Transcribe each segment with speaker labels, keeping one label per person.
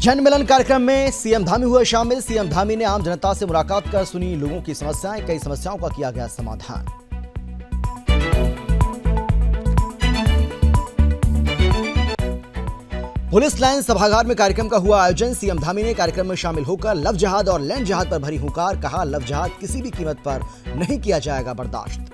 Speaker 1: जन मिलन कार्यक्रम में सीएम धामी हुए शामिल। सीएम धामी ने आम जनता से मुलाकात कर सुनी लोगों की समस्याएं, कई समस्याओं का किया गया समाधान। पुलिस लाइन सभागार में कार्यक्रम का हुआ आयोजन। सीएम धामी ने कार्यक्रम में शामिल होकर लव जिहाद और लैंड जिहाद पर भरी हुंकार। कहा, लव जिहाद किसी भी कीमत पर नहीं किया जाएगा बर्दाश्त।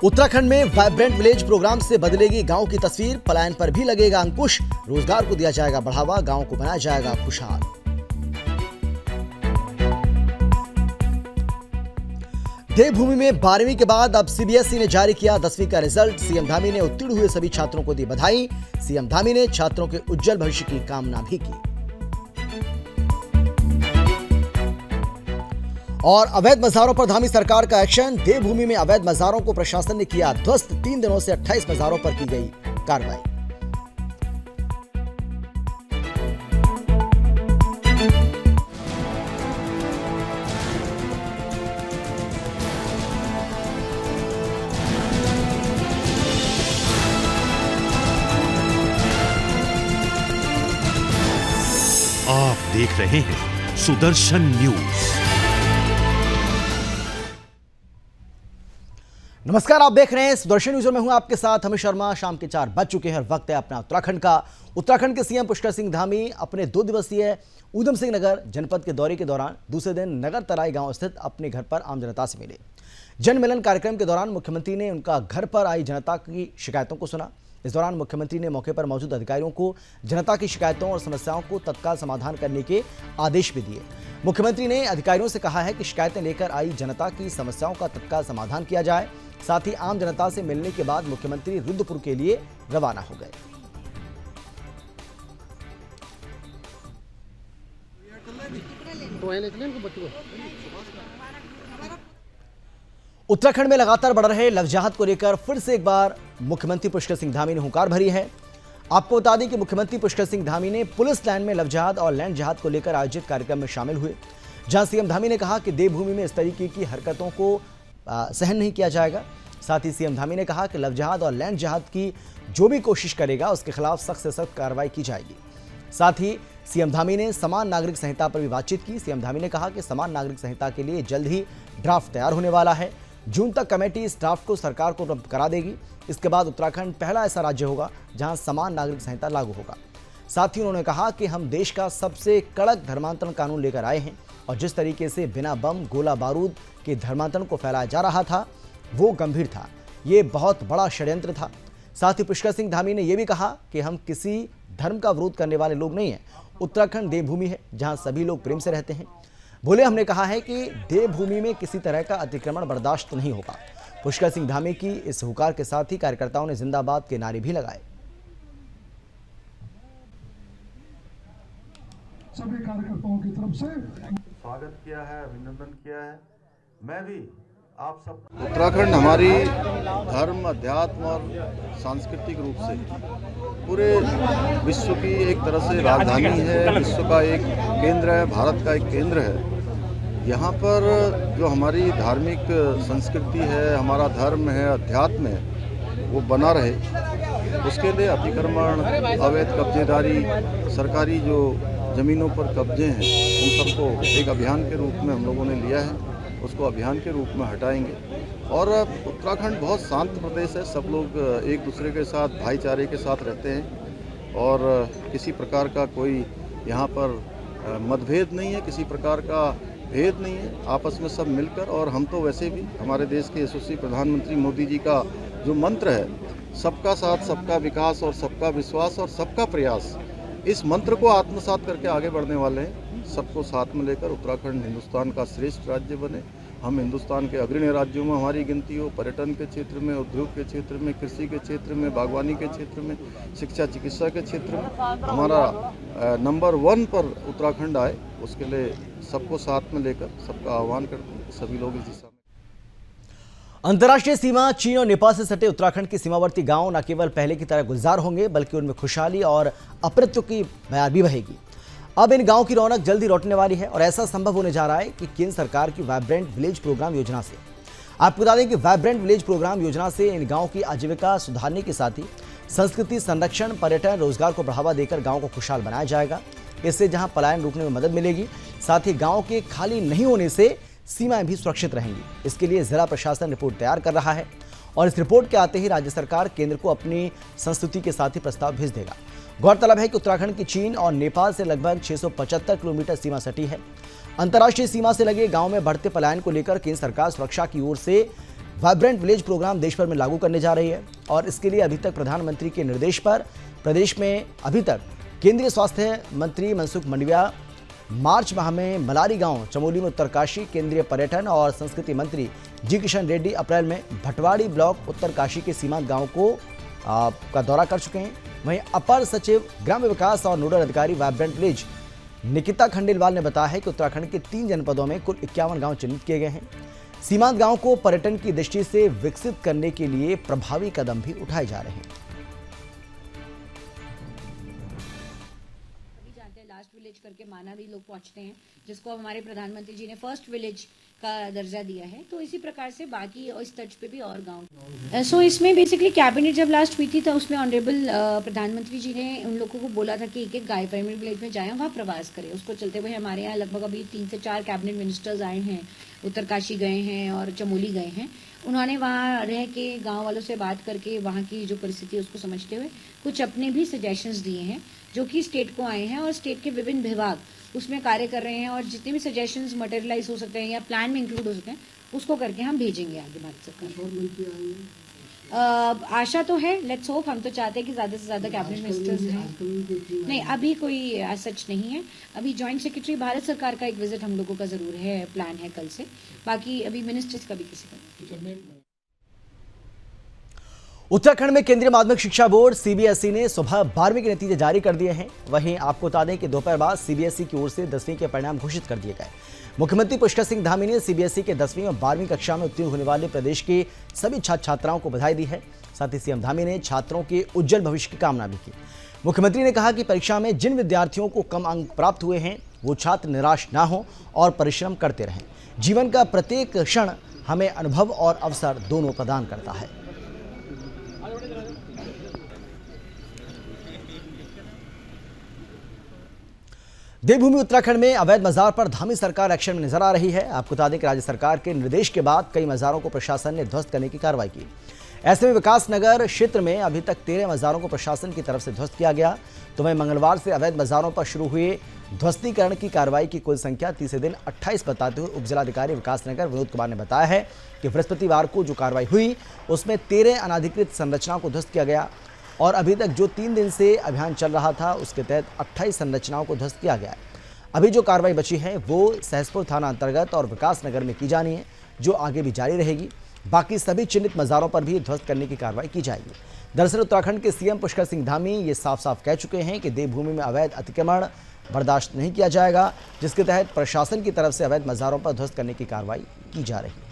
Speaker 1: उत्तराखंड में वाइब्रेंट विलेज प्रोग्राम से बदलेगी गांव की तस्वीर। पलायन पर भी लगेगा अंकुश। रोजगार को दिया जाएगा बढ़ावा, गांव को बनाया जाएगा खुशहाल। देवभूमि में 12वीं के बाद अब सीबीएसई ने जारी किया 10वीं का रिजल्ट। सीएम धामी ने उत्तीर्ण हुए सभी छात्रों को दी बधाई। सीएम धामी ने छात्रों के उज्जवल भविष्य की कामना भी की। और अवैध मज़ारों पर धामी सरकार का एक्शन। देवभूमि में अवैध मज़ारों को प्रशासन ने किया ध्वस्त। 3 दिनों से 28 मज़ारों पर की गई कार्रवाई।
Speaker 2: आप देख रहे हैं सुदर्शन न्यूज।
Speaker 1: नमस्कार, आप देख रहे हैं सुदर्शन न्यूज। मैं हूं आपके साथ अमित शर्मा। शाम के 4 बज चुके हैं। वक्त है अपना उत्तराखंड का। उत्तराखंड के सीएम पुष्कर सिंह धामी अपने 2 दिवसीय ऊधम सिंह नगर जनपद के दौरे के दौरान दूसरे दिन नगर तराई गांव स्थित अपने घर पर आम जनता से मिले। जन मिलन कार्यक्रम के दौरान मुख्यमंत्री ने उनका घर पर आई जनता की शिकायतों को सुना। इस दौरान मुख्यमंत्री ने मौके पर मौजूद अधिकारियों को जनता की शिकायतों और समस्याओं को तत्काल समाधान करने के आदेश भी दिए। मुख्यमंत्री ने अधिकारियों से कहा है कि शिकायतें लेकर आई जनता की समस्याओं का तत्काल समाधान किया जाए। साथ ही आम जनता से मिलने के बाद मुख्यमंत्री रुद्रपुर के लिए रवाना हो गए। उत्तराखंड में लगातार बढ़ रहे लव जिहाद को लेकर फिर से एक बार मुख्यमंत्री पुष्कर सिंह धामी ने हुंकार भरी है। आपको बता दें कि मुख्यमंत्री पुष्कर सिंह धामी ने पुलिस लाइन में लव जिहाद और लैंड जिहाद को लेकर आयोजित कार्यक्रम में शामिल हुए, जहां सीएम धामी ने कहा कि देवभूमि में इस तरीके की हरकतों को सहन नहीं किया जाएगा। साथ ही सीएम धामी ने कहा कि लव जिहाद और लैंड जिहाद की जो भी कोशिश करेगा उसके खिलाफ सख्त से सख्त कार्रवाई की जाएगी। साथ ही सीएम धामी ने समान नागरिक संहिता पर भी बातचीत की। सीएम धामी ने कहा कि समान नागरिक संहिता के लिए जल्द ही ड्राफ्ट तैयार होने वाला है। जून तक कमेटी इस ड्राफ्ट को सरकार को उपलब्ध करा देगी। इसके बाद उत्तराखंड पहला ऐसा राज्य होगा जहां समान नागरिक संहिता लागू होगा। साथ ही उन्होंने कहा कि हम देश का सबसे कड़क धर्मांतरण कानून लेकर आए हैं और जिस तरीके से बिना बम गोला बारूद के धर्मांतरण को फैलाया जा रहा था वो गंभीर था। ये बहुत बड़ा षड्यंत्र था। साथ ही पुष्कर सिंह धामी ने यह भी कहा कि हम किसी धर्म का विरोध करने वाले लोग नहीं हैं। उत्तराखंड देवभूमि है जहां सभी लोग प्रेम से रहते हैं। बोले, हमने कहा है कि देवभूमि में किसी तरह का अतिक्रमण बर्दाश्त नहीं होगा। पुष्कर सिंह धामी की इस हुंकार के साथ ही कार्यकर्ताओं ने जिंदाबाद के नारे भी लगाए।
Speaker 3: सभी कार्यकर्ताओं की तरफ से
Speaker 4: स्वागत किया है, अभिनंदन किया है। मैं भी आप सब।
Speaker 5: उत्तराखंड हमारी धर्म, अध्यात्म और सांस्कृतिक रूप से पूरे विश्व की एक तरह से राजधानी है, विश्व का एक केंद्र है, भारत का एक केंद्र है। यहाँ पर जो हमारी धार्मिक संस्कृति है, हमारा धर्म है, अध्यात्म है, वो बना रहे, उसके लिए अतिक्रमण, अवैध कब्जेदारी, सरकारी जो ज़मीनों पर कब्जे हैं, उन सबको एक अभियान के रूप में हम लोगों ने लिया है। उसको अभियान के रूप में हटाएंगे। और उत्तराखंड बहुत शांत प्रदेश है। सब लोग एक दूसरे के साथ भाईचारे के साथ रहते हैं और किसी प्रकार का कोई यहाँ पर मतभेद नहीं है, किसी प्रकार का भेद नहीं है। आपस में सब मिलकर, और हम तो वैसे भी हमारे देश के यशस्वी प्रधानमंत्री मोदी जी का जो मंत्र है, सबका साथ, सबका विकास और सबका विश्वास और सबका प्रयास, इस मंत्र को आत्मसात करके आगे बढ़ने वाले हैं। सबको साथ में लेकर उत्तराखंड हिंदुस्तान का श्रेष्ठ राज्य बने। हम हिंदुस्तान के अग्रणी राज्यों में हमारी गिनती हो। पर्यटन के क्षेत्र में, उद्योग के क्षेत्र में, कृषि के क्षेत्र में, बागवानी के क्षेत्र में, शिक्षा चिकित्सा के क्षेत्र में हमारा नंबर 1 पर उत्तराखंड आए, उसके लिए सबको साथ में लेकर सबका आह्वान करते हैं। सभी लोग इस दिशा में।
Speaker 1: अंतर्राष्ट्रीय सीमा चीन और नेपाल से सटे उत्तराखंड के सीमावर्ती गांव न केवल पहले की तरह गुलजार होंगे बल्कि उनमें खुशहाली और अप्रत्व की बयार भी बहेगी। अब इन गांव की रौनक जल्दी लौटने वाली है और ऐसा संभव होने जा रहा है कि केंद्र सरकार की वाइब्रेंट विलेज प्रोग्राम योजना से। आपको बता दें कि वाइब्रेंट विलेज प्रोग्राम योजना से इन गांव की आजीविका सुधारने के साथ ही संस्कृति संरक्षण, पर्यटन, रोजगार को बढ़ावा देकर गांव को खुशहाल बनाया जाएगा। इससे जहां पलायन रोकने में मदद मिलेगी, साथ ही गांव के खाली नहीं होने से सीमाएं भी सुरक्षित रहेंगी। इसके लिए जिला प्रशासन रिपोर्ट तैयार कर रहा है और इस रिपोर्ट के आते ही राज्य सरकार केंद्र को अपनी संस्तुति के साथ ही प्रस्ताव भेज देगा। गौरतलब है कि उत्तराखंड की चीन और नेपाल से लगभग 675 किलोमीटर सीमा सटी है। अंतर्राष्ट्रीय सीमा से लगे गांव में बढ़ते पलायन को लेकर केंद्र सरकार सुरक्षा की ओर से वाइब्रेंट विलेज प्रोग्राम देश भर में लागू करने जा रही है और इसके लिए अभी तक प्रधानमंत्री के निर्देश पर प्रदेश में अभी तक केंद्रीय स्वास्थ्य मंत्री मनसुख मंडाविया मार्च माह में मलारी गांव चमोली में उत्तरकाशी, केंद्रीय पर्यटन और संस्कृति मंत्री जी किशन रेड्डी अप्रैल में भटवाड़ी ब्लॉक उत्तरकाशी के सीमांत गांव को का दौरा कर चुके हैं। वहीं अपर सचिव ग्राम्य विकास और नोडल अधिकारी वाइब्रेंट विलेज निकिता खंडेलवाल ने बताया है कि उत्तराखंड के 3 जनपदों में कुल 51 गांव चिन्हित किए गए हैं। सीमांत गांव को पर्यटन की दृष्टि से विकसित करने के लिए प्रभावी कदम भी उठाए जा रहे हैं।
Speaker 6: लास्ट विलेज करके माना भी लोग पहुंचते हैं, जिसको हमारे प्रधानमंत्री जी ने फर्स्ट विलेज का दर्जा दिया है। तो इसी प्रकार से बाकी और इस तर्ज पे भी और गांव। सो इसमें बेसिकली कैबिनेट जब लास्ट हुई थी तो उसमें ऑनरेबल प्रधानमंत्री जी ने उन लोगों को बोला था कि एक गाय प्राइमरी विलेज में जाएं, वहाँ प्रवास करें। उसको चलते हुए हमारे यहाँ लगभग अभी 3 से 4 कैबिनेट मिनिस्टर्स आए हैं, उत्तरकाशी गए हैं और चमोली गए हैं। उन्होंने वहाँ रह के गाँव वालों से बात करके वहाँ की जो परिस्थिति है उसको समझते हुए कुछ अपने भी सजेशंस दिए हैं जो कि स्टेट को आए हैं और स्टेट के विभिन्न विभाग उसमें कार्य कर रहे हैं और जितने भी सजेशंस मटेरियलाइज हो सकते हैं या प्लान में इंक्लूड हो सकते हैं उसको करके हम भेजेंगे आगे भारत सरकार। आशा तो है, लेट्स होप। हम तो चाहते हैं कि ज्यादा से ज्यादा कैबिनेट मिनिस्टर्स हैं। नहीं, अभी कोई सच नहीं है। अभी जॉइंट सेक्रेटरी भारत सरकार का एक विजिट हम लोगों का जरूर है, प्लान है कल से। बाकी अभी मिनिस्टर्स का भी किसी का।
Speaker 1: उत्तराखंड में केंद्रीय माध्यमिक शिक्षा बोर्ड सीबीएसई ने सुबह 12वीं के नतीजे जारी कर दिए हैं। वहीं आपको बता दें कि दोपहर बाद सीबीएसई की ओर से 10वीं के परिणाम घोषित कर दिए गए। मुख्यमंत्री पुष्कर सिंह धामी ने सीबीएसई के 10वीं और 12वीं कक्षा में उत्तीर्ण होने वाले प्रदेश के सभी छात्र छात्राओं को बधाई दी है। साथ ही सीएम धामी ने छात्रों के उज्जवल भविष्य की कामना भी की। मुख्यमंत्री ने कहा कि परीक्षा में जिन विद्यार्थियों को कम अंक प्राप्त हुए हैं वो छात्र निराश ना हो और परिश्रम करते रहें। जीवन का प्रत्येक क्षण हमें अनुभव और अवसर दोनों प्रदान करता है। देवभूमि उत्तराखंड में अवैध मजार पर धामी सरकार एक्शन में नजर आ रही है। आपको बता दें कि राज्य सरकार के निर्देश के बाद कई मजारों को प्रशासन ने ध्वस्त करने की कार्रवाई की। ऐसे में विकास नगर क्षेत्र में अभी तक 13 मजारों को प्रशासन की तरफ से ध्वस्त किया गया। तो वहीं मंगलवार से अवैध मजारों पर शुरू हुए ध्वस्तीकरण की कार्रवाई की कुल संख्या तीसरे दिन 28 बताते हुए उपजिलाधिकारी विकास नगर विनोद कुमार ने बताया है कि बृहस्पतिवार को जो कार्रवाई हुई उसमें 13 अनाधिकृत संरचनाओं को ध्वस्त किया गया और अभी तक जो 3 दिन से अभियान चल रहा था उसके तहत 28 संरचनाओं को ध्वस्त किया गया है। अभी जो कार्रवाई बची है वो सहसपुर थाना अंतर्गत और विकास नगर में की जानी है, जो आगे भी जारी रहेगी। बाकी सभी चिन्हित मजारों पर भी ध्वस्त करने की कार्रवाई की जाएगी। दरअसल उत्तराखंड के सीएम पुष्कर सिंह धामी ये साफ साफ कह चुके हैं कि देवभूमि में अवैध अतिक्रमण बर्दाश्त नहीं किया जाएगा, जिसके तहत प्रशासन की तरफ से अवैध मजारों पर ध्वस्त करने की कार्रवाई की जा रही है।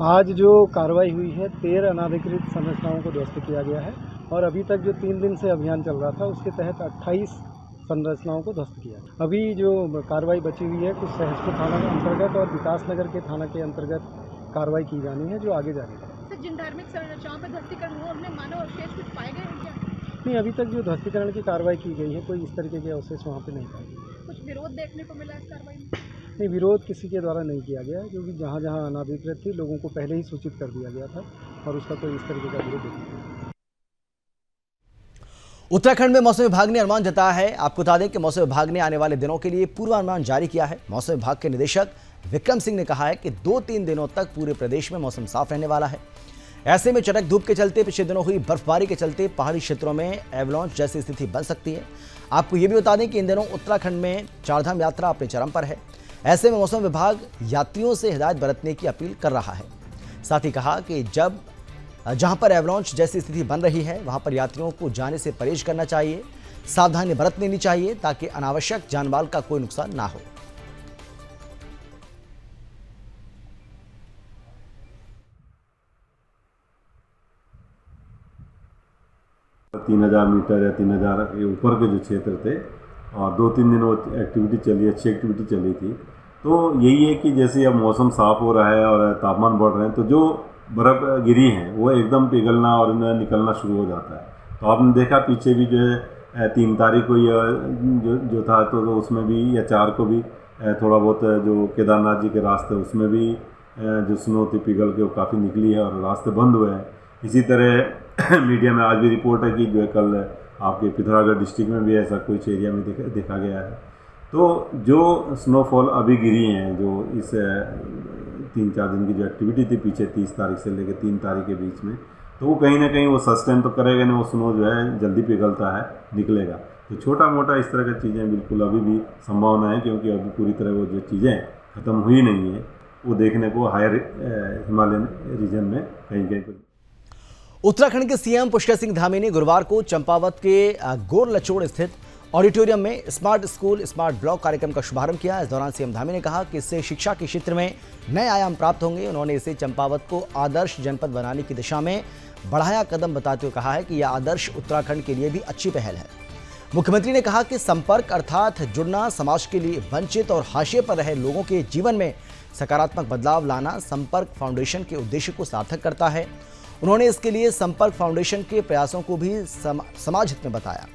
Speaker 7: आज जो कार्रवाई हुई है 13 अनाधिकृत संरचनाओं को ध्वस्त किया गया है और अभी तक जो 3 दिन से अभियान चल रहा था उसके तहत 28 संरचनाओं को ध्वस्त किया। अभी जो कार्रवाई बची हुई है कुछ सहसपुर थाना के अंतर्गत और विकास नगर के थाना के अंतर्गत कार्रवाई की जानी है, जो आगे जारी है।
Speaker 8: जिन धार्मिक संरचनाओं पर ध्वस्तीकरण हुआ उनमें मानव अवशेष कुछ पाए गए हैं क्या?
Speaker 7: नहीं, अभी तक जो ध्वस्तीकरण की कार्रवाई की गई है कोई इस तरीके के अवशेष वहाँ पे नहीं पाए गए।
Speaker 8: कुछ विरोध देखने को मिला इस कार्रवाई में?
Speaker 7: नहीं, विरोध किसी के द्वारा नहीं किया गया, क्योंकि जहाँ जहाँ अनाधिकृत थी लोगों को पहले ही सूचित कर दिया गया था और उसका कोई इस तरीके का विरोध नहीं किया।
Speaker 1: उत्तराखंड में मौसम विभाग ने अनुमान जताया है। आपको बता दें कि मौसम विभाग ने आने वाले दिनों के लिए पूर्वानुमान जारी किया है। मौसम विभाग के निदेशक विक्रम सिंह ने कहा है कि 2-3 दिनों तक पूरे प्रदेश में मौसम साफ रहने वाला है। ऐसे में चटक धूप के चलते पिछले दिनों हुई बर्फबारी के चलते पहाड़ी क्षेत्रों में एवलांच जैसी स्थिति बन सकती है। आपको ये भी बता दें कि इन दिनों उत्तराखंड में चारधाम यात्रा अपने चरम पर है। ऐसे में मौसम विभाग यात्रियों से हिदायत बरतने की अपील कर रहा है। साथ ही कहा कि जहां पर एवलांच जैसी स्थिति बन रही है वहां पर यात्रियों को जाने से परहेज करना चाहिए, सावधानी बरत लेनी चाहिए ताकि अनावश्यक जानमाल का कोई नुकसान ना हो।
Speaker 9: 3000 मीटर या 3000 के ऊपर के जो क्षेत्र थे और 2-3 दिन वो एक्टिविटी चली, अच्छी एक्टिविटी चली थी। तो यही है कि जैसे अब मौसम साफ़ हो रहा है और तापमान बढ़ रहे हैं तो जो बर्फ़ गिरी हैं वो एकदम पिघलना और निकलना शुरू हो जाता है। तो आपने देखा पीछे भी जो है 3 तारीख को जो था तो उसमें भी या 4 को भी थोड़ा बहुत जो केदारनाथ जी के रास्ते उसमें भी जो स्नो थी पिघल के वो काफ़ी निकली है और रास्ते बंद हुए हैं। इसी तरह मीडिया में आज भी रिपोर्ट है कि जो है कल आपके पिथौरागढ़ डिस्ट्रिक्ट में भी ऐसा कुछ एरिया में देखा गया है। तो जो स्नोफॉल अभी गिरी हैं जो इस 3-4 दिन की जो एक्टिविटी थी पीछे 30 तारीख से लेकर 3 तारीख के बीच में, तो वो कहीं ना कहीं वो सस्टेन तो करेगा नहीं, वो स्नो जो है जल्दी पिघलता है निकलेगा। तो छोटा मोटा इस तरह की चीज़ें बिल्कुल अभी भी संभावना है, क्योंकि अभी पूरी तरह वो जो चीज़ें ख़त्म हुई नहीं है वो देखने को हायर हिमालयन रीजन में कहीं कहीं।
Speaker 1: उत्तराखंड के सीएम पुष्कर सिंह धामी ने गुरुवार को चंपावत के गोरलचोड़ स्थित ऑडिटोरियम में स्मार्ट स्कूल स्मार्ट ब्लॉक कार्यक्रम का शुभारंभ किया। इस दौरान सीएम धामी ने कहा कि इससे शिक्षा के क्षेत्र में नए आयाम प्राप्त होंगे। उन्होंने इसे चंपावत को आदर्श जनपद बनाने की दिशा में बढ़ाया कदम बताते हुए कहा है कि यह आदर्श उत्तराखंड के लिए भी अच्छी पहल है। मुख्यमंत्री ने कहा कि संपर्क अर्थात जुड़ना समाज के लिए वंचित और हाशिए पर रहे लोगों के जीवन में सकारात्मक बदलाव लाना संपर्क फाउंडेशन के उद्देश्य को सार्थक करता है। उन्होंने इसके लिए संपर्क फाउंडेशन के प्रयासों को भी समाज हित में बताया।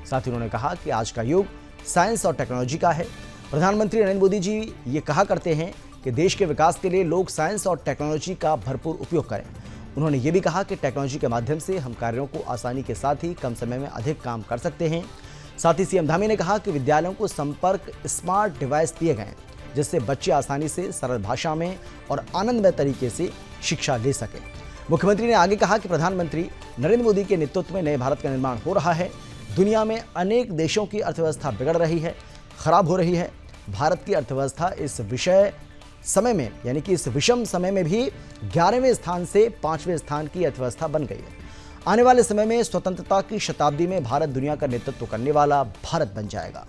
Speaker 1: साथ ही उन्होंने कहा कि आज का युग साइंस और टेक्नोलॉजी का है। प्रधानमंत्री नरेंद्र मोदी जी ये कहा करते हैं कि देश के विकास के लिए लोग साइंस और टेक्नोलॉजी का भरपूर उपयोग करें। उन्होंने ये भी कहा कि टेक्नोलॉजी के माध्यम से हम कार्यों को आसानी के साथ ही कम समय में अधिक काम कर सकते हैं। साथ ही सीएम धामी ने कहा कि विद्यालयों को संपर्क स्मार्ट डिवाइस दिए गए जिससे बच्चे आसानी से सरल भाषा में और आनंदमय तरीके से शिक्षा ले सकें। मुख्यमंत्री ने आगे कहा कि प्रधानमंत्री नरेंद्र मोदी के नेतृत्व में नए भारत का निर्माण हो रहा है। दुनिया में अनेक देशों की अर्थव्यवस्था बिगड़ रही है, खराब हो रही है। भारत की अर्थव्यवस्था इस विषम समय में भी 11वें स्थान से 5वें स्थान की अर्थव्यवस्था बन गई है। आने वाले समय में स्वतंत्रता की शताब्दी में भारत दुनिया का नेतृत्व करने वाला भारत बन जाएगा।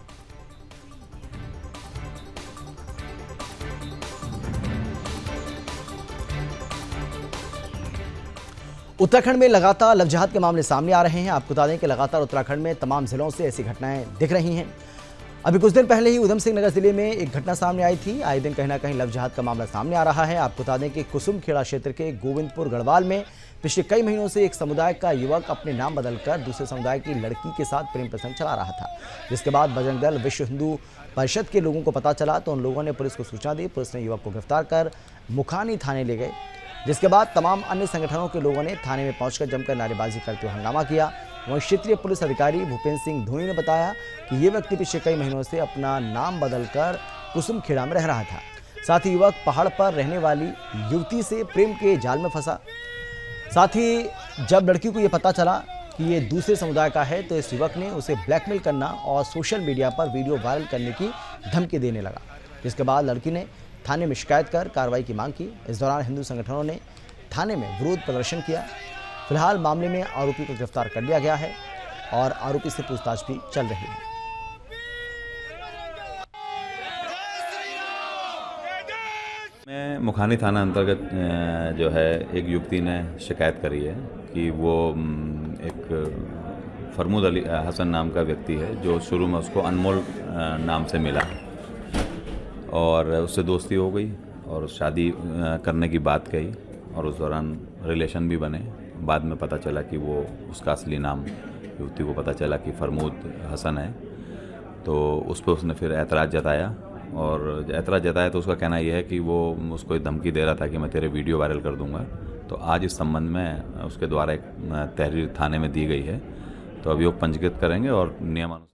Speaker 1: उत्तराखंड में लगातार लव जिहाद के मामले सामने आ रहे हैं। आपको बता दें कि लगातार उत्तराखंड में तमाम जिलों से ऐसी घटनाएं दिख रही हैं। अभी कुछ दिन पहले ही उधम सिंह नगर जिले में एक घटना सामने आई थी। आए दिन कहीं ना कहीं लव जिहाद का मामला सामने आ रहा है। आपको बता दें कि कुसुम खेड़ा क्षेत्र के गोविंदपुर गढ़वाल में पिछले कई महीनों से एक समुदाय का युवक अपने नाम बदलकर दूसरे समुदाय की लड़की के साथ प्रेम प्रसंग चला रहा था, जिसके बाद बजरंग दल विश्व हिंदू परिषद के लोगों को पता चला तो उन लोगों ने पुलिस को सूचना दी। पुलिस ने युवक को गिरफ्तार कर मुखानी थाने ले गए, जिसके बाद तमाम अन्य संगठनों के लोगों ने थाने में पहुंचकर जमकर नारेबाजी करते हुए हंगामा किया। वहीं क्षेत्रीय पुलिस अधिकारी भूपेंद्र सिंह धोनी ने बताया कि ये व्यक्ति पिछले कई महीनों से अपना नाम बदलकर कुसुम खेड़ा में रह रहा था। साथ ही युवक पहाड़ पर रहने वाली युवती से प्रेम के जाल में फंसा। साथ ही जब लड़की को ये पता चला कि ये दूसरे समुदाय का है तो इस युवक ने उसे ब्लैकमेल करना और सोशल मीडिया पर वीडियो वायरल करने की धमकी देने लगा, जिसके बाद लड़की ने थाने में शिकायत कर कार्रवाई की मांग की। इस दौरान हिंदू संगठनों ने थाने में विरोध प्रदर्शन किया। फिलहाल मामले में आरोपी को गिरफ्तार कर लिया गया है और आरोपी से पूछताछ भी चल रही है।
Speaker 10: मैं मुखानी थाना अंतर्गत जो है एक युवती ने शिकायत करी है कि वो एक फरमूद अली हसन नाम का व्यक्ति है जो शुरू में उसको अनमोल नाम से मिला और उससे दोस्ती हो गई और शादी करने की बात कही और उस दौरान रिलेशन भी बने। बाद में पता चला कि वो उसका असली नाम युवती को पता चला कि फरमूद हसन है, तो उस पर उसने फिर ऐतराज़ जताया और ऐतराज़ जताया तो उसका कहना यह है कि वो उसको धमकी दे रहा था कि मैं तेरे वीडियो वायरल कर दूंगा। तो आज इस संबंध में उसके द्वारा एक तहरीर थाने में दी गई है, तो अभियोग पंजीकृत करेंगे और नियमानुसार।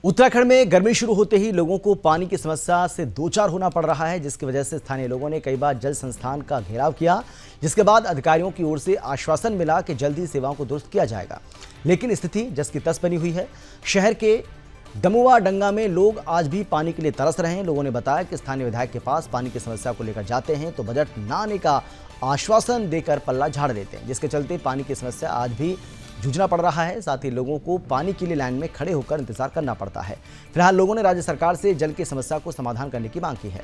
Speaker 1: उत्तराखंड में गर्मी शुरू होते ही लोगों को पानी की समस्या से दो चार होना पड़ रहा है, जिसकी वजह से स्थानीय लोगों ने कई बार जल संस्थान का घेराव किया, जिसके बाद अधिकारियों की ओर से आश्वासन मिला कि जल्दी सेवाओं को दुरुस्त किया जाएगा, लेकिन स्थिति जस की तस बनी हुई है। शहर के दमुआ डंगा में लोग आज भी पानी के लिए तरस रहे हैं। लोगों ने बताया कि स्थानीय विधायक के पास पानी की समस्या को लेकर जाते हैं तो बजट न आने का आश्वासन देकर पल्ला झाड़ देते हैं, जिसके चलते पानी की समस्या आज भी जूझना पड़ रहा है। साथ ही लोगों को पानी के लिए लाइन में खड़े होकर इंतजार करना पड़ता है। फिलहाल लोगों ने राज्य सरकार से जल की समस्या को समाधान करने की मांग की है।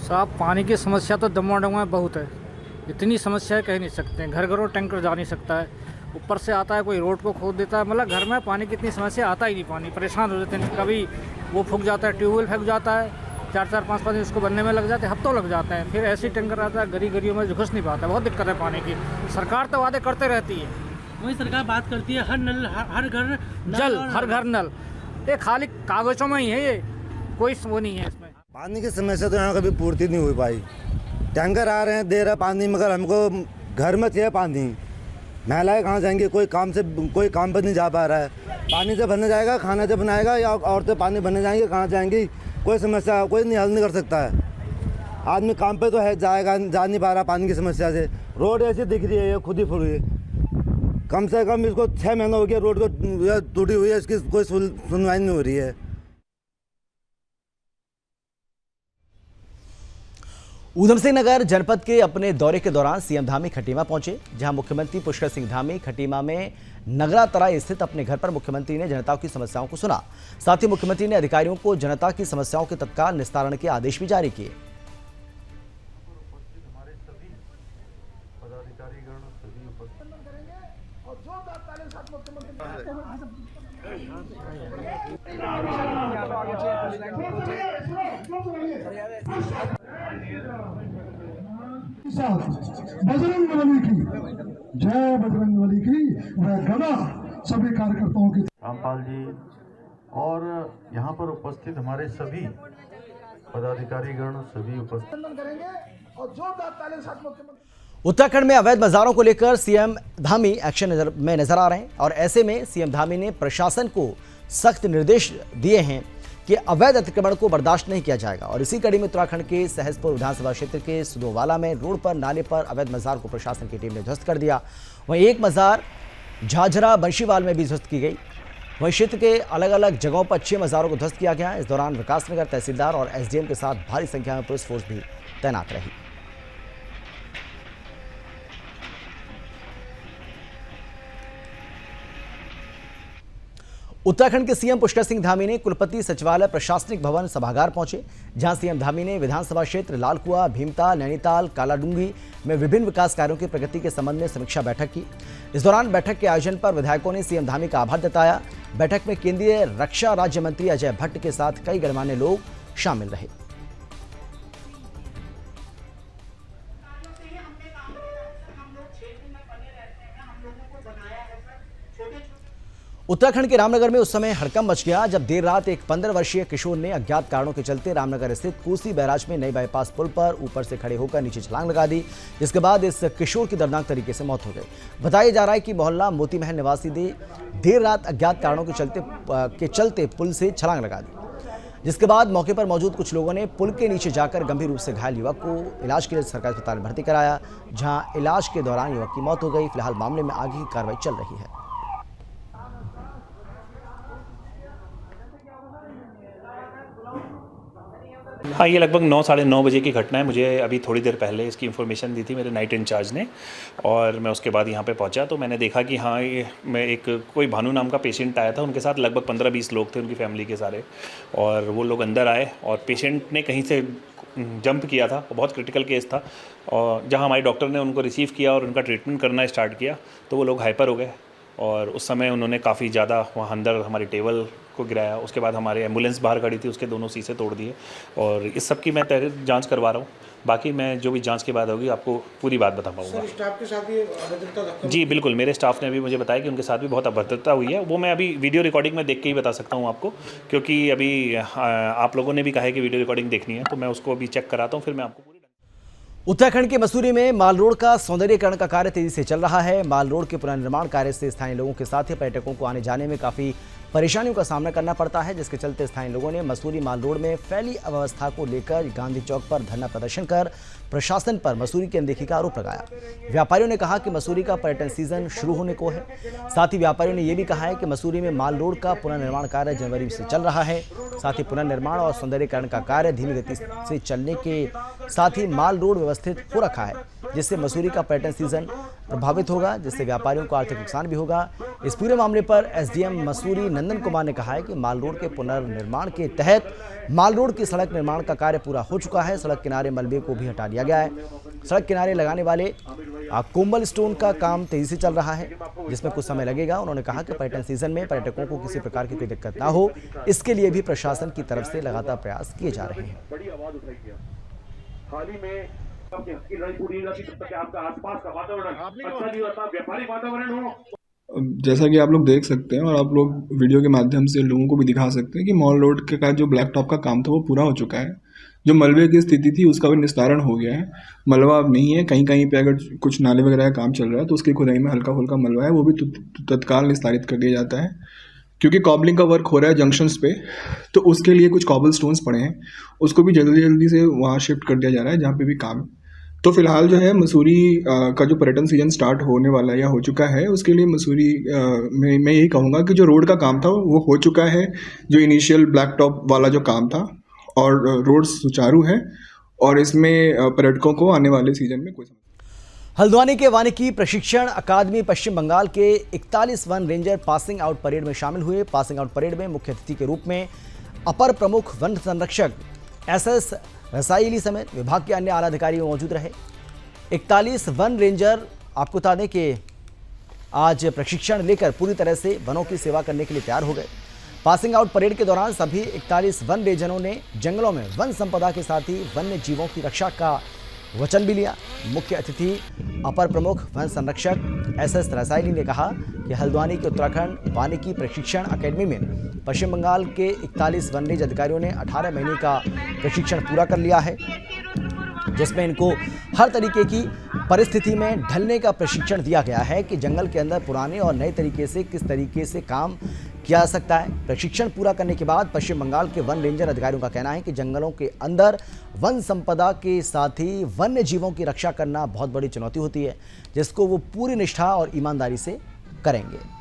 Speaker 11: साहब पानी की समस्या तो दमुआ डंगा में बहुत है, इतनी समस्या है कह नहीं सकते हैं। घर घरों टैंकर जा नहीं सकता है
Speaker 7: ऊपर से आता है, कोई रोड को खोद देता है। मतलब घर में पानी की इतनी समस्या, आता ही नहीं पानी, परेशान हो जाते हैं। कभी वो फूक जाता है, ट्यूबवेल फूक जाता है, 4-4-5 दिन उसको बनने में लग जाते हैं, हफ्तों लग जाते हैं। फिर ऐसी टैंकर आता है, गलियों में घुस नहीं पाता, बहुत दिक्कत है पानी की। सरकार तो वादे करते रहती है,
Speaker 11: वही सरकार बात करती है हर नल, हर घर
Speaker 7: जल, हर घर नल, ये खाली कागजों में ही है, ये कोई वो नहीं है इसमें।
Speaker 12: पानी की समस्या तो यहाँ कभी पूर्ति नहीं हुई पाई। टैंकर आ रहे हैं, दे रहे पानी, मगर हमको घर में चाहिए पानी। महिलाएं कहाँ जाएंगी, कोई काम पर नहीं जा पा रहा है। पानी से भरने जाएगा, खाना से बनाएगा, या औरतें पानी भरने जाएंगी, कहाँ जाएंगी, कोई समस्या कोई नहीं हल नहीं कर सकता है। आदमी काम पे तो है, जाएगा, जा नहीं पा रहा पानी की समस्या से। रोड ऐसी दिख रही है, ये खुद ही फुल हुई। कम से कम इसको 6 महीना हो गया रोड को टूटी हुई है, इसकी कोई सुनवाई नहीं हो रही है।
Speaker 1: ऊधम सिंह नगर जनपद के अपने दौरे के दौरान सीएम धामी खटीमा पहुंचे, जहां मुख्यमंत्री पुष्कर सिंह धामी खटीमा में नगरा तराई स्थित अपने घर पर मुख्यमंत्री ने जनता की समस्याओं को सुना। साथ ही मुख्यमंत्री ने अधिकारियों को जनता की समस्याओं के तत्काल निस्तारण के आदेश भी जारी किए।
Speaker 3: बजरंग बली की जय, बजरंग बली की वह गदा सभी कार्यकर्ताओं की।
Speaker 4: रामपाल जी और यहाँ पर उपस्थित हमारे सभी पदाधिकारीगण सभी उपस्थित
Speaker 3: करेंगे और जोरदार ताली के साथ मुख्यमंत्री।
Speaker 1: उत्तराखंड में अवैध बाजारों को लेकर सीएम धामी एक्शन में नजर आ रहे हैं और ऐसे में सीएम धामी ने प्रशासन को सख्त निर्देश दिए हैं कि अवैध अतिक्रमण को बर्दाश्त नहीं किया जाएगा। और इसी कड़ी में उत्तराखंड के सहसपुर विधानसभा क्षेत्र के सुदोवाला में रोड पर नाले पर अवैध मजार को प्रशासन की टीम ने ध्वस्त कर दिया। वहीं एक मजार झाझरा बंशीवाल में भी ध्वस्त की गई। वहीं क्षेत्र के अलग अलग जगहों पर 6 मजारों को ध्वस्त किया गया। इस दौरान विकासनगर तहसीलदार और एसडीएम के साथ भारी संख्या में पुलिस फोर्स भी तैनात रही। उत्तराखंड के सीएम पुष्कर सिंह धामी ने कुलपति सचिवालय प्रशासनिक भवन सभागार पहुंचे, जहां सीएम धामी ने विधानसभा क्षेत्र लालकुआ, भीमताल, नैनीताल, कालाडूंगी में विभिन्न विकास कार्यों की प्रगति के संबंध में समीक्षा बैठक की। इस दौरान बैठक के आयोजन पर विधायकों ने सीएम धामी का आभार जताया। बैठक में केंद्रीय रक्षा राज्य मंत्री अजय भट्ट के साथ कई गणमान्य लोग शामिल रहे। उत्तराखंड के रामनगर में उस समय हड़कंप मच गया जब देर रात एक 15 वर्षीय किशोर ने अज्ञात कारणों के चलते रामनगर स्थित कोसी बैराज में नई बाईपास पुल पर ऊपर से खड़े होकर नीचे छलांग लगा दी, जिसके बाद इस किशोर की दर्दनाक तरीके से मौत हो गई। बताया जा रहा है कि मोहल्ला मोती महल निवासी देर रात अज्ञात कारणों के चलते पुल से छलांग लगा दी, जिसके बाद मौके पर मौजूद कुछ लोगों ने पुल के नीचे जाकर गंभीर रूप से घायल युवक को इलाज के लिए सरकारी अस्पताल में भर्ती कराया, जहां इलाज के दौरान युवक की मौत हो गई। फिलहाल मामले में आगे की कार्रवाई चल रही है।
Speaker 13: हाँ, ये लगभग 9 साढ़े 9 बजे की घटना है। मुझे अभी थोड़ी देर पहले इसकी इन्फॉर्मेशन दी थी मेरे नाइट इंचार्ज ने, और मैं उसके बाद यहाँ पे पहुँचा तो मैंने देखा कि हाँ, ये मैं कोई भानु नाम का पेशेंट आया था। उनके साथ लगभग 15-20 लोग थे, उनकी फैमिली के सारे, और वो लोग अंदर आए और पेशेंट ने कहीं से जंप किया था, बहुत क्रिटिकल केस था। और जहाँ हमारे डॉक्टर ने उनको रिसीव किया और उनका ट्रीटमेंट करना स्टार्ट किया तो वो लोग हाइपर हो गए, और उस समय उन्होंने काफ़ी ज़्यादा वहाँ अंदर हमारी टेबल को गिराया। उसके बाद हमारी एम्बुलेंस बाहर खड़ी थी, उसके दोनों शीशे तोड़ दिए, और इस सब की मैं जांच करवा रहा हूँ। बाकी मैं जो भी जांच के बाद होगी आपको पूरी बात बता पाऊँगा।
Speaker 11: स्टाफ के साथ भी अभद्रता?
Speaker 13: जी बिल्कुल, मेरे स्टाफ ने भी मुझे बताया कि उनके साथ भी बहुत अभद्रता हुई है। वो मैं अभी वीडियो रिकॉर्डिंग में देख के ही बता सकता हूँ आपको, क्योंकि अभी आप लोगों ने भी कहा है कि वीडियो रिकॉर्डिंग देखनी है, तो मैं उसको अभी चेक कराता हूँ, फिर मैं आपको।
Speaker 1: उत्तराखंड के मसूरी में माल रोड का सौंदर्यीकरण का कार्य तेजी से चल रहा है। माल रोड के पुनर्निर्माण कार्य से स्थानीय लोगों के साथ ही पर्यटकों को आने जाने में काफी परेशानियों का सामना करना पड़ता है, जिसके चलते स्थानीय लोगों ने मसूरी माल रोड में फैली अव्यवस्था को लेकर गांधी चौक पर धरना प्रदर्शन कर प्रशासन पर मसूरी की अनदेखी का आरोप लगाया। व्यापारियों ने कहा कि मसूरी का पर्यटन सीजन शुरू होने को है। साथ ही व्यापारियों ने यह भी कहा है कि मसूरी में माल रोड का पुनर्निर्माण कार्य जनवरी से चल रहा है। साथ ही पुनर्निर्माण और सौंदर्यीकरण का कार्य धीमी गति से चलने के साथ ही माल रोड व्यवस्थित हो रखा है, जिससे मसूरी का पर्यटन सीजन प्रभावित होगा, जिससे व्यापारियों को आर्थिक नुकसान भी होगा। इस पूरे मामले पर एसडीएम मसूरी नंदन कुमार ने कहा है कि माल रोड के पुनर्निर्माण के तहत माल रोड की सड़क निर्माण का कार्य पूरा हो चुका है। सड़क किनारे मलबे को भी हटा दिया गया है। सड़क किनारे लगाने वाले कोम्बल स्टोन का काम तेजी से चल रहा है, जिसमें कुछ समय लगेगा। उन्होंने कहा कि पर्यटन सीजन में पर्यटकों को किसी प्रकार की कोई दिक्कत ना हो, इसके लिए भी प्रशासन की तरफ से लगातार प्रयास किए जा रहे हैं।
Speaker 14: हाल ही में की लड़ाई पूरी नहीं रहती तब तक आपका आसपास का वातावरण अच्छा नहीं होता, व्यापारिक वातावरण हो।
Speaker 15: जैसा कि आप लोग देख सकते हैं और आप लोग वीडियो के माध्यम से लोगों को भी दिखा सकते हैं कि मॉल रोड का जो ब्लैक टॉप का काम था वो पूरा हो चुका है। जो मलबे की स्थिति थी उसका भी निस्तारण हो गया है। मलबा अब नहीं है। कहीं कहीं पे अगर कुछ नाले वगैरह का काम चल रहा है तो उसकी खुदाई में हल्का फुल्का मलबा है, वो भी तत्काल निस्तारित कर दिया जाता है। क्योंकि कॉबलिंग का वर्क हो रहा है जंक्शंस पे, तो उसके लिए कुछ कॉबल स्टोन्स पड़े हैं, उसको भी जल्दी जल्दी से वहाँ शिफ्ट कर दिया जा रहा है जहाँ पे भी काम। तो फिलहाल जो है मसूरी का जो पर्यटन सीजन स्टार्ट होने वाला है या हो चुका है, उसके लिए मसूरी में मैं यही कहूँगा कि जो रोड का काम था वो हो चुका है, जो इनिशियल ब्लैक टॉप वाला जो काम था, और रोड सुचारू है और इसमें पर्यटकों को आने वाले सीजन में कोई
Speaker 1: हल्द्वानी के वानिकी प्रशिक्षण अकादमी पश्चिम बंगाल के 41 one ranger passing out parade में शामिल हुए। पासिंग आउट परेड में मुख्य अतिथि के रूप में अपर प्रमुख वन संरक्षक SS रसाइली समेत विभाग के अन्य आला अधिकारी मौजूद रहे। 41 वन रेंजर आपको बता दें कि आज प्रशिक्षण लेकर पूरी तरह से वनों की सेवा करने के लिए तैयार हो गए। पासिंग आउट परेड के दौरान सभी 41 वन रेंजरों ने जंगलों में वन संपदा के साथ ही वन्य जीवों की रक्षा का वचन भी लिया। मुख्य अतिथि अपर प्रमुख वन संरक्षक SS रसाइली ने कहा कि हल्द्वानी के उत्तराखंड वानिकी प्रशिक्षण अकेडमी में पश्चिम बंगाल के 41 वन रेंज अधिकारियों ने 18 महीने का प्रशिक्षण पूरा कर लिया है, जिसमें इनको हर तरीके की परिस्थिति में ढलने का प्रशिक्षण दिया गया है कि जंगल के अंदर पुराने और नए तरीके से किस तरीके से काम किया जा सकता है। प्रशिक्षण पूरा करने के बाद पश्चिम बंगाल के वन रेंजर अधिकारियों का कहना है कि जंगलों के अंदर वन संपदा के साथ ही वन्य जीवों की रक्षा करना बहुत बड़ी चुनौती होती है, जिसको वो पूरी निष्ठा और ईमानदारी से करेंगे।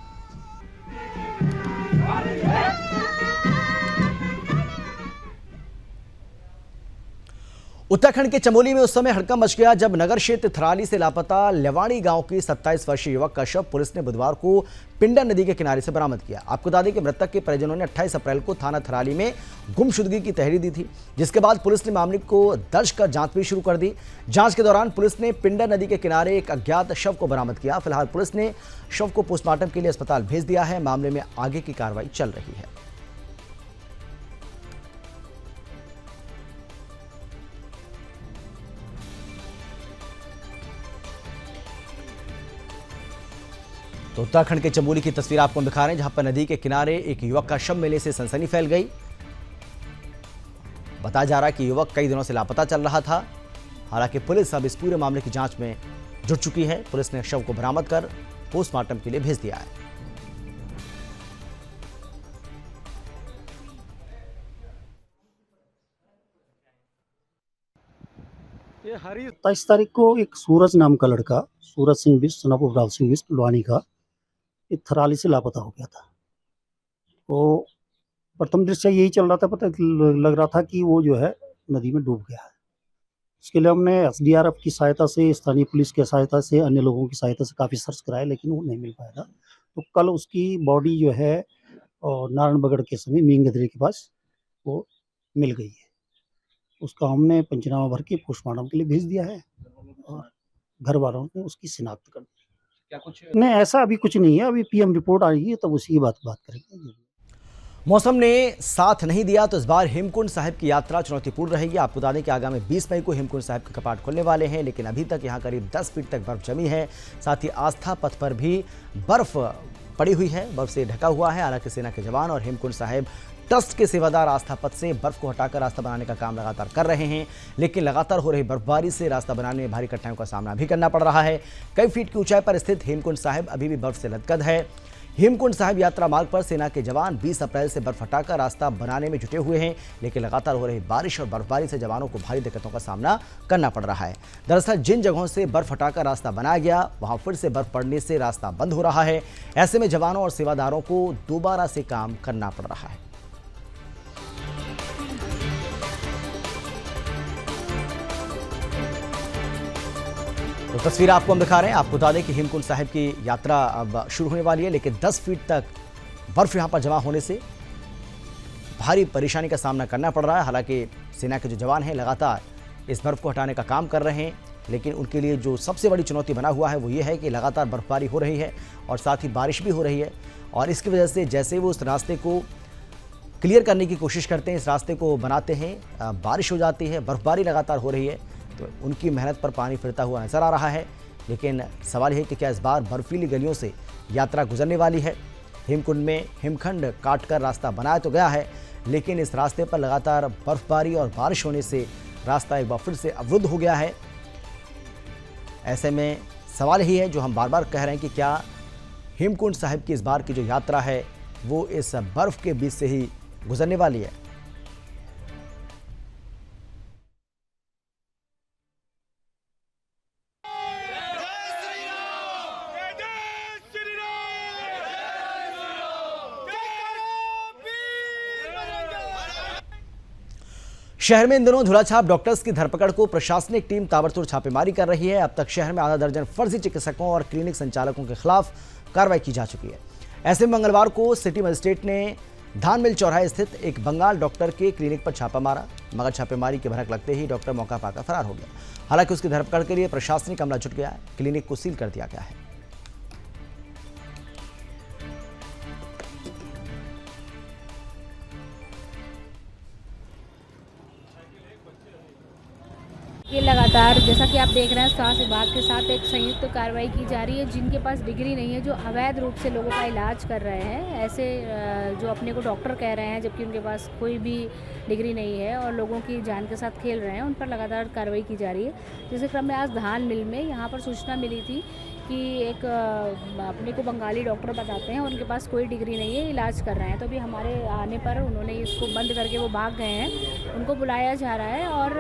Speaker 1: उत्तराखंड के चमोली में उस समय हड़कंप मच गया जब नगर क्षेत्र थराली से लापता लेवाड़ी गांव की 27 वर्षीय युवक का शव पुलिस ने बुधवार को पिंडर नदी के किनारे से बरामद किया। आपको बता दें कि मृतक के परिजनों ने 28 अप्रैल को थाना थराली में गुमशुदगी की तहरीर दी थी, जिसके बाद पुलिस ने मामले को दर्ज कर जांच भी शुरू कर दी। जांच के दौरान पुलिस ने पिंडर नदी के किनारे एक अज्ञात शव को बरामद किया। फिलहाल पुलिस ने शव को पोस्टमार्टम के लिए अस्पताल भेज दिया है। मामले में आगे की कार्रवाई चल रही है। तो उत्तराखंड के चमोली की तस्वीर आपको दिखा रहे हैं, जहां पर नदी के किनारे एक युवक का शव मिलने से सनसनी फैल गई। बताया जा रहा है कि युवक कई दिनों से लापता चल रहा था। हालांकि पुलिस अब इस पूरे मामले की जांच में जुट चुकी है। पुलिस ने शव को बरामद कर पोस्टमार्टम के लिए भेज दिया है।
Speaker 16: 27 तारीख को एक सूरज नाम का लड़का, सूरज सिंह बिष्ट, सन ऑफ राव सिंह बिष्ट लुआनी का, एक थराली से लापता हो गया था। तो प्रथम दृष्टया यही चल रहा था, पता लग रहा था कि वो जो है नदी में डूब गया है। उसके लिए हमने SDRF की सहायता से, स्थानीय पुलिस की सहायता से, अन्य लोगों की सहायता से काफ़ी सर्च कराया, लेकिन वो नहीं मिल पाया था। तो कल उसकी बॉडी जो है नारायणबगड़ के समीप मींगदरी के पास वो मिल गई है। उसका हमने पंचनामा भर के पोस्टमार्टम के लिए भेज दिया है और घर वालों ने उसकी शिनाख्त कर दी। क्या कुछ नहीं, ऐसा अभी कुछ नहीं है। अभी PM रिपोर्ट आएगी तब उसी की बात करेंगे।
Speaker 1: मौसम ने साथ नहीं दिया तो इस बार हेमकुंड साहिब की यात्रा चुनौतीपूर्ण रहेगी। आपको बता दें कि आगामी 20 मई को हेमकुंड साहिब के कपाट खुलने वाले हैं, लेकिन अभी तक यहां करीब 10 फीट तक बर्फ जमी है। साथ ही आस्था पथ पर भी बर्फ पड़ी हुई है, बर्फ से ढका हुआ है। हालांकि सेना के जवान और हेमकुंड साहिब ट्रस्ट के सेवादार आस्था पथ से बर्फ को हटाकर रास्ता बनाने का काम लगातार कर रहे हैं, लेकिन लगातार हो रही बर्फबारी से रास्ता बनाने में भारी कठिनाइयों का सामना भी करना पड़ रहा है। कई फीट की ऊंचाई पर स्थित हेमकुंड साहिब अभी भी बर्फ से लदकद है। हेमकुंड साहिब यात्रा मार्ग पर सेना के जवान 20 अप्रैल से बर्फ हटाकर रास्ता बनाने में जुटे हुए हैं, लेकिन लगातार हो रही बारिश और बर्फबारी से जवानों को भारी दिक्कतों का सामना करना पड़ रहा है। दरअसल जिन जगहों से बर्फ हटाकर रास्ता बनाया गया वहां फिर से बर्फ पड़ने से रास्ता बंद हो रहा है। ऐसे में जवानों और सेवादारों को दोबारा से काम करना पड़ रहा है। तो तस्वीर आपको हम दिखा रहे हैं। आपको बता दें कि हेमकुंड साहिब की यात्रा अब शुरू होने वाली है, लेकिन 10 फीट तक बर्फ यहां पर जमा होने से भारी परेशानी का सामना करना पड़ रहा है। हालांकि सेना के जो जवान हैं लगातार इस बर्फ को हटाने का काम कर रहे हैं, लेकिन उनके लिए जो सबसे बड़ी चुनौती बना हुआ है वो ये है कि लगातार बर्फबारी हो रही है और साथ ही बारिश भी हो रही है। और इसकी वजह से जैसे वो उस रास्ते को क्लियर करने की कोशिश करते हैं, इस रास्ते को बनाते हैं, बारिश हो जाती है, बर्फबारी लगातार हो रही है, तो उनकी मेहनत पर पानी फिरता हुआ नजर आ रहा है। लेकिन सवाल है कि क्या इस बार बर्फीली गलियों से यात्रा गुजरने वाली है। हेमकुंड में हिमखंड काटकर रास्ता बनाया तो गया है, लेकिन इस रास्ते पर लगातार बर्फबारी और बारिश होने से रास्ता एक बार फिर से अवरुद्ध हो गया है। ऐसे में सवाल ही है जो हम बार बार कह रहे हैं कि क्या हेमकुंड साहिब की इस बार की जो यात्रा है वो इस बर्फ के बीच से ही गुजरने वाली है। शहर में इन दिनों झोलाछाप डॉक्टर्स की धरपकड़ को प्रशासनिक टीम ताबड़तोड़ छापेमारी कर रही है। अब तक शहर में आधा दर्जन फर्जी चिकित्सकों और क्लिनिक संचालकों के खिलाफ कार्रवाई की जा चुकी है। ऐसे में मंगलवार को सिटी मजिस्ट्रेट ने धान मिल चौराहे स्थित एक बंगाल डॉक्टर के क्लिनिक पर छापा मारा, मगर छापेमारी की भनक लगते ही डॉक्टर मौका पाकर फरार हो गया। हालांकि उसकी धरपकड़ के लिए प्रशासनिक अमला जुट गया है। क्लिनिक को सील कर दिया गया है।
Speaker 17: ये लगातार जैसा कि आप देख रहे हैं स्वास्थ्य विभाग के साथ एक संयुक्त कार्रवाई की जा रही है। जिनके पास डिग्री नहीं है, जो अवैध रूप से लोगों का इलाज कर रहे हैं, ऐसे जो अपने को डॉक्टर कह रहे हैं जबकि उनके पास कोई भी डिग्री नहीं है और लोगों की जान के साथ खेल रहे हैं, उन पर लगातार कार्रवाई की जा रही है। जिस क्रम में आज धान मिल में यहाँ पर सूचना मिली थी कि एक अपने को बंगाली डॉक्टर बताते हैं, उनके पास कोई डिग्री नहीं है, इलाज कर रहे हैं। तो अभी हमारे आने पर उन्होंने इसको बंद करके वो भाग गए हैं। उनको बुलाया जा रहा है और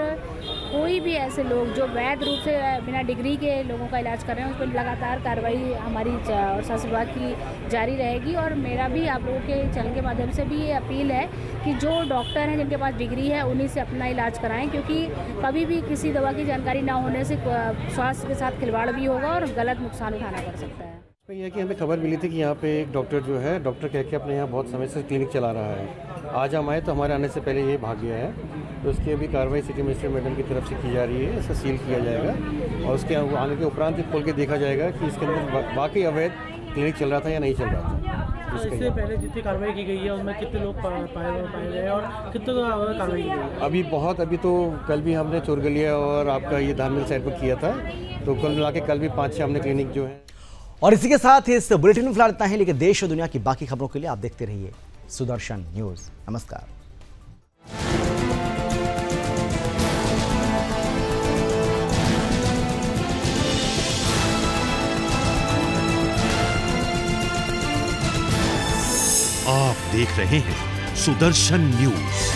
Speaker 17: कोई भी ऐसे लोग जो वैध रूप से बिना डिग्री के लोगों का इलाज कर रहे हैं उस पर लगातार कार्रवाई हमारी और स्वास्थ्य विभाग की जारी रहेगी। और मेरा भी आप लोगों के चैनल के माध्यम से भी ये अपील है कि जो डॉक्टर हैं जिनके पास डिग्री है उन्हीं से अपना इलाज कराएं, क्योंकि कभी भी किसी दवा की जानकारी ना होने से स्वास्थ्य के साथ खिलवाड़ भी होगा और गलत नुकसान उठाना पड़ सकता है।
Speaker 18: यह कि हमें खबर मिली थी कि यहाँ पे एक डॉक्टर जो है डॉक्टर कह के अपने यहाँ बहुत समय से क्लिनिक चला रहा है। आज हम आए तो हमारे आने से पहले ये भाग गया है, तो उसकी अभी कार्रवाई सिटी मजिस्ट्रेट मैडम की तरफ से की जा रही है। इसे सील किया जाएगा और उसके आने के उपरांत ही खोल के देखा जाएगा कि इसके अंदर वाकई अवैध क्लिनिक चल रहा था या नहीं चल रहा था।
Speaker 11: इससे पहले जितनी कार्रवाई की गई है उसमें कितने लोग पाए गए और कितने कार्रवाई की गई?
Speaker 18: अभी तो कल भी हमने चोरगलिया और आपका ये धान मिल साइड पर किया था, तो कुल मिला के कल भी 5-6 हमने क्लिनिक जो है।
Speaker 1: और इसी के साथ इस बुलेटिन में फिलहाल इतना ही, लेकिन देश और दुनिया की बाकी खबरों के लिए आप देखते रहिए सुदर्शन न्यूज। नमस्कार।
Speaker 2: आप देख रहे हैं सुदर्शन न्यूज।